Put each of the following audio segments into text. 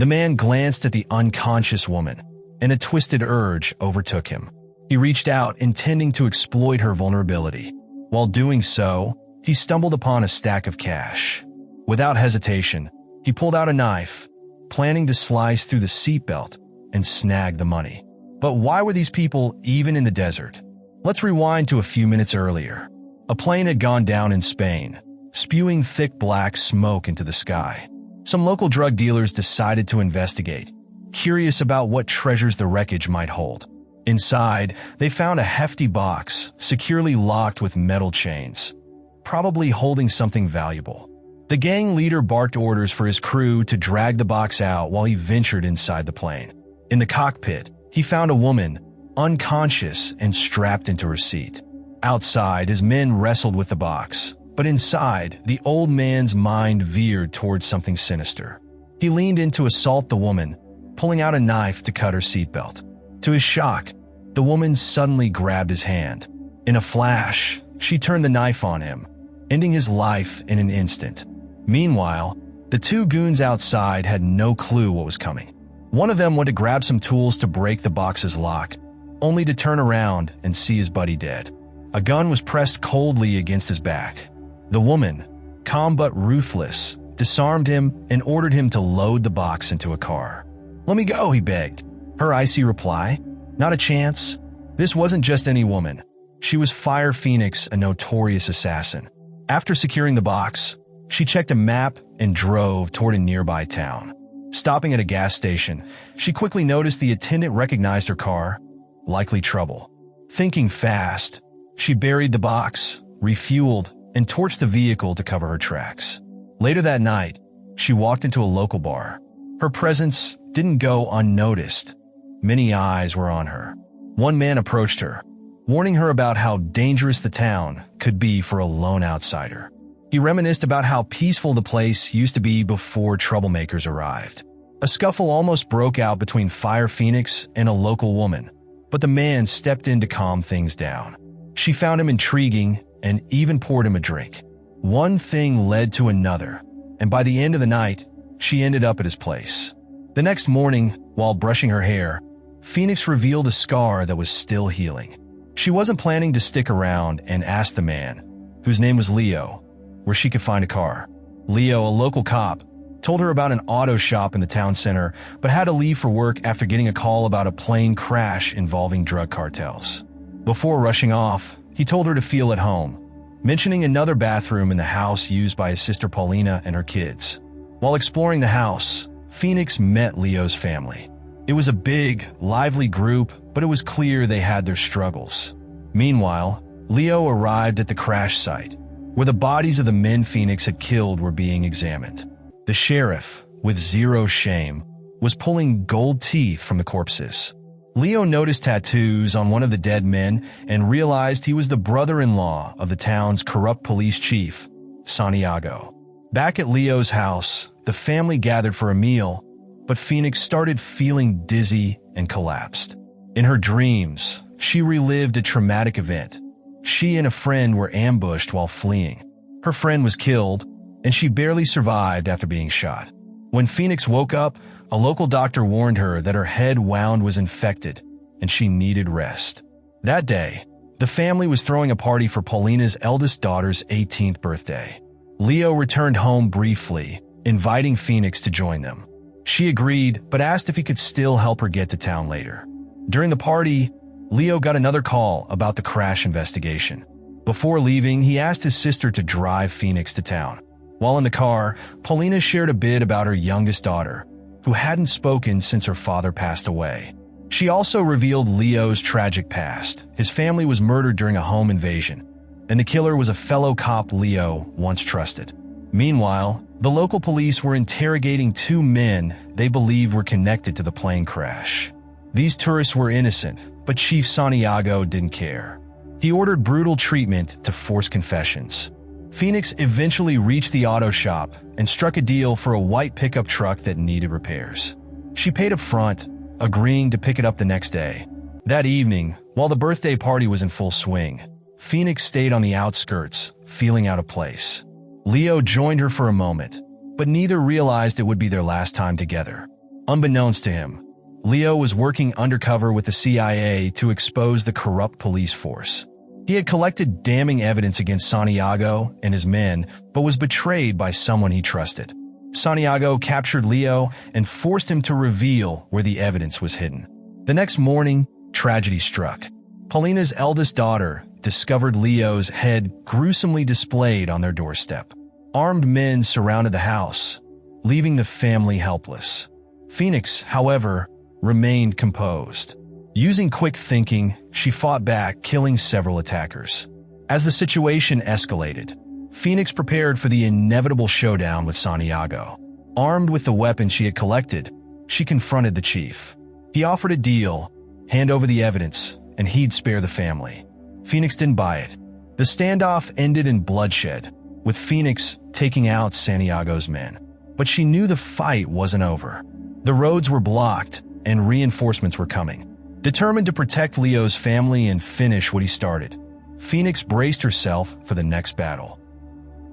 The man glanced at the unconscious woman, and a twisted urge overtook him. He reached out, intending to exploit her vulnerability. While doing so, he stumbled upon a stack of cash. Without hesitation, he pulled out a knife, planning to slice through the seatbelt and snag the money. But why were these people even in the desert? Let's rewind to a few minutes earlier. A plane had gone down in Spain, spewing thick black smoke into the sky. Some local drug dealers decided to investigate, curious about what treasures the wreckage might hold. Inside, they found a hefty box, securely locked with metal chains, probably holding something valuable. The gang leader barked orders for his crew to drag the box out while he ventured inside the plane. In the cockpit, he found a woman, unconscious and strapped into her seat. Outside, his men wrestled with the box, but inside, the old man's mind veered towards something sinister. He leaned in to assault the woman, pulling out a knife to cut her seatbelt. To his shock, the woman suddenly grabbed his hand. In a flash, she turned the knife on him, ending his life in an instant. Meanwhile, the two goons outside had no clue what was coming. One of them went to grab some tools to break the box's lock, only to turn around and see his buddy dead. A gun was pressed coldly against his back. The woman, calm but ruthless, disarmed him and ordered him to load the box into a car. "Let me go," he begged. Her icy reply, "Not a chance." This wasn't just any woman. She was Fire Phoenix, a notorious assassin. After securing the box, she checked a map and drove toward a nearby town. Stopping at a gas station, she quickly noticed the attendant recognized her car, likely trouble. Thinking fast, she buried the box, refueled, and torched the vehicle to cover her tracks. Later that night, she walked into a local bar. Her presence didn't go unnoticed. Many eyes were on her. One man approached her, warning her about how dangerous the town could be for a lone outsider. He reminisced about how peaceful the place used to be before troublemakers arrived. A scuffle almost broke out between Fire Phoenix and a local woman, but the man stepped in to calm things down. She found him intriguing and even poured him a drink. One thing led to another, and by the end of the night, she ended up at his place. The next morning, while brushing her hair, Phoenix revealed a scar that was still healing. She wasn't planning to stick around and asked the man, whose name was Leo, where she could find a car. Leo, a local cop, told her about an auto shop in the town center, but had to leave for work after getting a call about a plane crash involving drug cartels. Before rushing off, he told her to feel at home, mentioning another bathroom in the house used by his sister Paulina and her kids. While exploring the house, Phoenix met Leo's family. It was a big, lively group, but it was clear they had their struggles. Meanwhile, Leo arrived at the crash site, where the bodies of the men Phoenix had killed were being examined. The sheriff, with zero shame, was pulling gold teeth from the corpses. Leo noticed tattoos on one of the dead men and realized he was the brother-in-law of the town's corrupt police chief, Santiago. Back at Leo's house, the family gathered for a meal, but Phoenix started feeling dizzy and collapsed. In her dreams, she relived a traumatic event. She and a friend were ambushed while fleeing. Her friend was killed, and she barely survived after being shot. When Phoenix woke up, a local doctor warned her that her head wound was infected, and she needed rest. That day, the family was throwing a party for Paulina's eldest daughter's 18th birthday. Leo returned home briefly, inviting Phoenix to join them. She agreed, but asked if he could still help her get to town later. During the party, Leo got another call about the crash investigation. Before leaving, he asked his sister to drive Phoenix to town. While in the car, Paulina shared a bit about her youngest daughter, who hadn't spoken since her father passed away. She also revealed Leo's tragic past. His family was murdered during a home invasion, and the killer was a fellow cop Leo once trusted. Meanwhile, the local police were interrogating two men they believed were connected to the plane crash. These tourists were innocent, but Chief Santiago didn't care. He ordered brutal treatment to force confessions. Phoenix eventually reached the auto shop and struck a deal for a white pickup truck that needed repairs. She paid up front, agreeing to pick it up the next day. That evening, while the birthday party was in full swing, Phoenix stayed on the outskirts, feeling out of place. Leo joined her for a moment, but neither realized it would be their last time together. Unbeknownst to him, Leo was working undercover with the CIA to expose the corrupt police force. He had collected damning evidence against Santiago and his men, but was betrayed by someone he trusted. Santiago captured Leo and forced him to reveal where the evidence was hidden. The next morning, tragedy struck. Paulina's eldest daughter discovered Leo's head gruesomely displayed on their doorstep. Armed men surrounded the house, leaving the family helpless. Phoenix, however, remained composed. Using quick thinking, she fought back, killing several attackers. As the situation escalated, Phoenix prepared for the inevitable showdown with Santiago. Armed with the weapon she had collected, she confronted the chief. He offered a deal: hand over the evidence, and he'd spare the family. Phoenix didn't buy it. The standoff ended in bloodshed, with Phoenix taking out Santiago's men. But she knew the fight wasn't over. The roads were blocked, and reinforcements were coming. Determined to protect Leo's family and finish what he started, Phoenix braced herself for the next battle.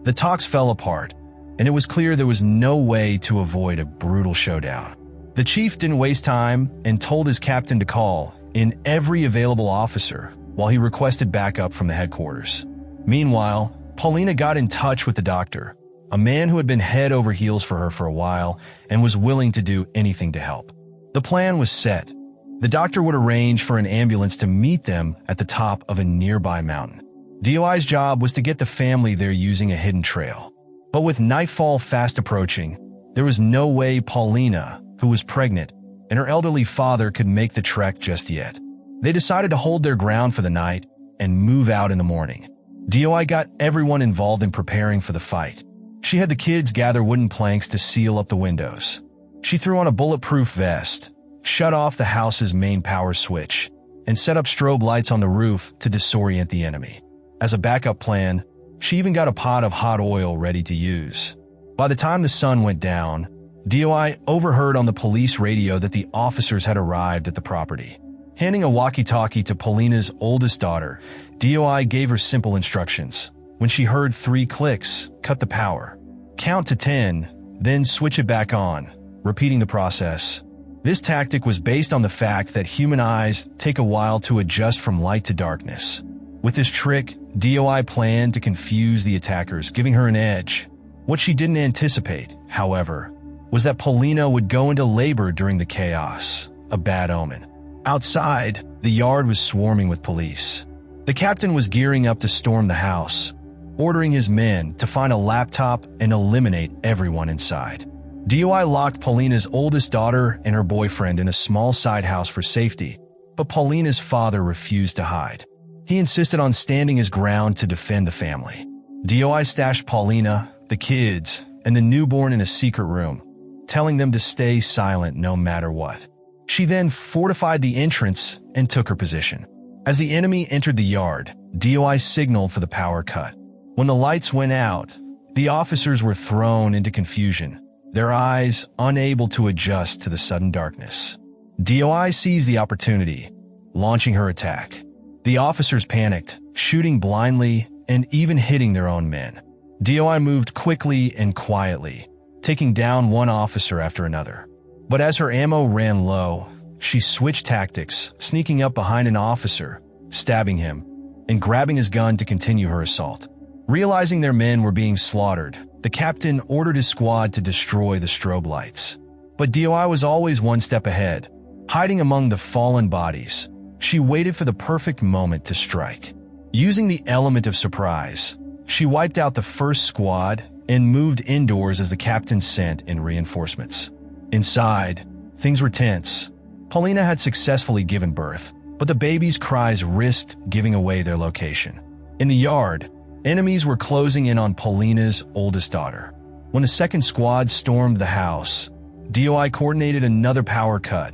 The talks fell apart, and it was clear there was no way to avoid a brutal showdown. The chief didn't waste time and told his captain to call in every available officer while he requested backup from the headquarters. Meanwhile, Paulina got in touch with the doctor, a man who had been head over heels for her for a while and was willing to do anything to help. The plan was set. The doctor would arrange for an ambulance to meet them at the top of a nearby mountain. DOI's job was to get the family there using a hidden trail. But with nightfall fast approaching, there was no way Paulina, who was pregnant, and her elderly father could make the trek just yet. They decided to hold their ground for the night and move out in the morning. DOI got everyone involved in preparing for the fight. She had the kids gather wooden planks to seal up the windows. She threw on a bulletproof vest, shut off the house's main power switch, and set up strobe lights on the roof to disorient the enemy. As a backup plan, she even got a pot of hot oil ready to use. By the time the sun went down, DOI overheard on the police radio that the officers had arrived at the property. Handing a walkie-talkie to Paulina's oldest daughter, DOI gave her simple instructions. When she heard 3 clicks, cut the power. Count to 10, then switch it back on, repeating the process. This tactic was based on the fact that human eyes take a while to adjust from light to darkness. With this trick, DOI planned to confuse the attackers, giving her an edge. What she didn't anticipate, however, was that Paulina would go into labor during the chaos, a bad omen. Outside, the yard was swarming with police. The captain was gearing up to storm the house, ordering his men to find a laptop and eliminate everyone inside. DOI locked Paulina's oldest daughter and her boyfriend in a small side house for safety, but Paulina's father refused to hide. He insisted on standing his ground to defend the family. DOI stashed Paulina, the kids, and the newborn in a secret room, telling them to stay silent no matter what. She then fortified the entrance and took her position. As the enemy entered the yard, DOI signaled for the power cut. When the lights went out, the officers were thrown into confusion, their eyes unable to adjust to the sudden darkness. DOI seized the opportunity, launching her attack. The officers panicked, shooting blindly and even hitting their own men. DOI moved quickly and quietly, taking down one officer after another. But as her ammo ran low, she switched tactics, sneaking up behind an officer, stabbing him, and grabbing his gun to continue her assault. Realizing their men were being slaughtered, the captain ordered his squad to destroy the strobe lights. But DOI was always one step ahead. Hiding among the fallen bodies, she waited for the perfect moment to strike. Using the element of surprise, she wiped out the first squad and moved indoors as the captain sent in reinforcements. Inside, things were tense. Paulina had successfully given birth, but the baby's cries risked giving away their location. In the yard, enemies were closing in on Paulina's oldest daughter. When the second squad stormed the house, DOI coordinated another power cut,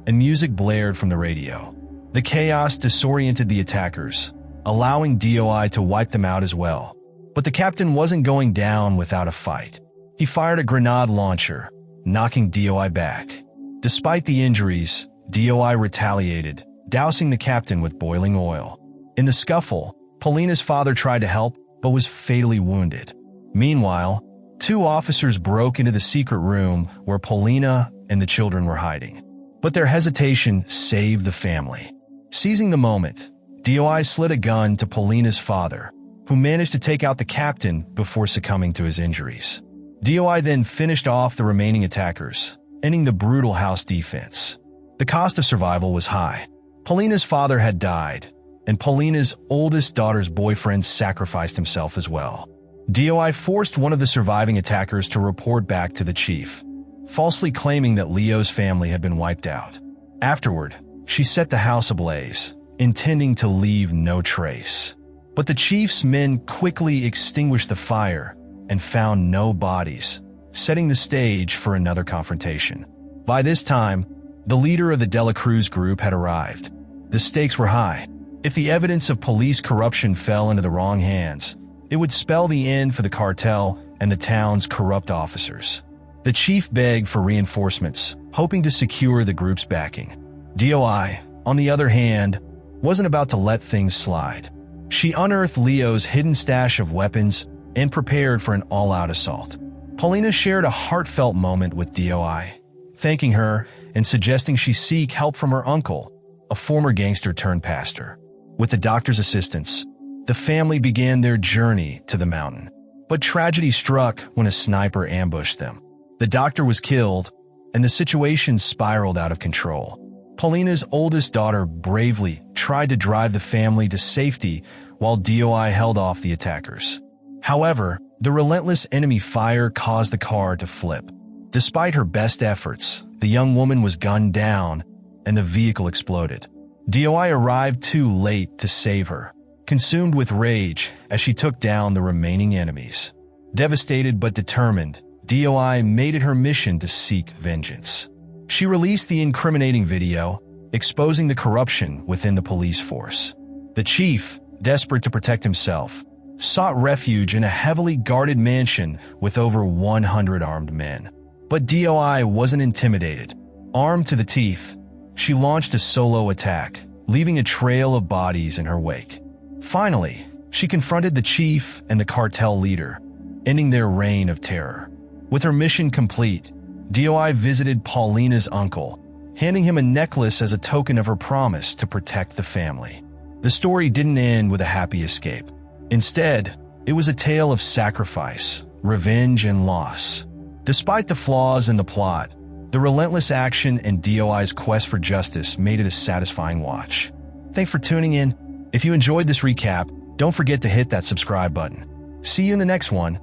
and music blared from the radio. The chaos disoriented the attackers, allowing DOI to wipe them out as well. But the captain wasn't going down without a fight. He fired a grenade launcher, knocking DOI back. Despite the injuries, DOI retaliated, dousing the captain with boiling oil. In the scuffle, Paulina's father tried to help, but was fatally wounded. Meanwhile, 2 officers broke into the secret room where Paulina and the children were hiding. But their hesitation saved the family. Seizing the moment, DOI slid a gun to Paulina's father, who managed to take out the captain before succumbing to his injuries. DOI then finished off the remaining attackers, ending the brutal house defense. The cost of survival was high. Paulina's father had died, and Paulina's oldest daughter's boyfriend sacrificed himself as well. DOI forced one of the surviving attackers to report back to the chief, falsely claiming that Leo's family had been wiped out. Afterward, she set the house ablaze, intending to leave no trace. But the chief's men quickly extinguished the fire and found no bodies, setting the stage for another confrontation. By this time, the leader of the De La Cruz group had arrived. The stakes were high. If the evidence of police corruption fell into the wrong hands, it would spell the end for the cartel and the town's corrupt officers. The chief begged for reinforcements, hoping to secure the group's backing. DOI, on the other hand, wasn't about to let things slide. She unearthed Leo's hidden stash of weapons and prepared for an all-out assault. Paulina shared a heartfelt moment with DOI, thanking her and suggesting she seek help from her uncle, a former gangster turned pastor. With the doctor's assistance, the family began their journey to the mountain. But tragedy struck when a sniper ambushed them. The doctor was killed, and the situation spiraled out of control. Paulina's oldest daughter bravely tried to drive the family to safety while DOI held off the attackers. However, the relentless enemy fire caused the car to flip. Despite her best efforts, the young woman was gunned down and the vehicle exploded. DOI arrived too late to save her, consumed with rage as she took down the remaining enemies. Devastated but determined, DOI made it her mission to seek vengeance. She released the incriminating video, exposing the corruption within the police force. The chief, desperate to protect himself, sought refuge in a heavily guarded mansion with over 100 armed men. But DOI wasn't intimidated. Armed to the teeth, she launched a solo attack, leaving a trail of bodies in her wake. Finally, she confronted the chief and the cartel leader, ending their reign of terror. With her mission complete, DOI visited Paulina's uncle, handing him a necklace as a token of her promise to protect the family. The story didn't end with a happy escape. Instead, it was a tale of sacrifice, revenge, and loss. Despite the flaws in the plot, the relentless action and DOI's quest for justice made it a satisfying watch. Thanks for tuning in. If you enjoyed this recap, don't forget to hit that subscribe button. See you in the next one.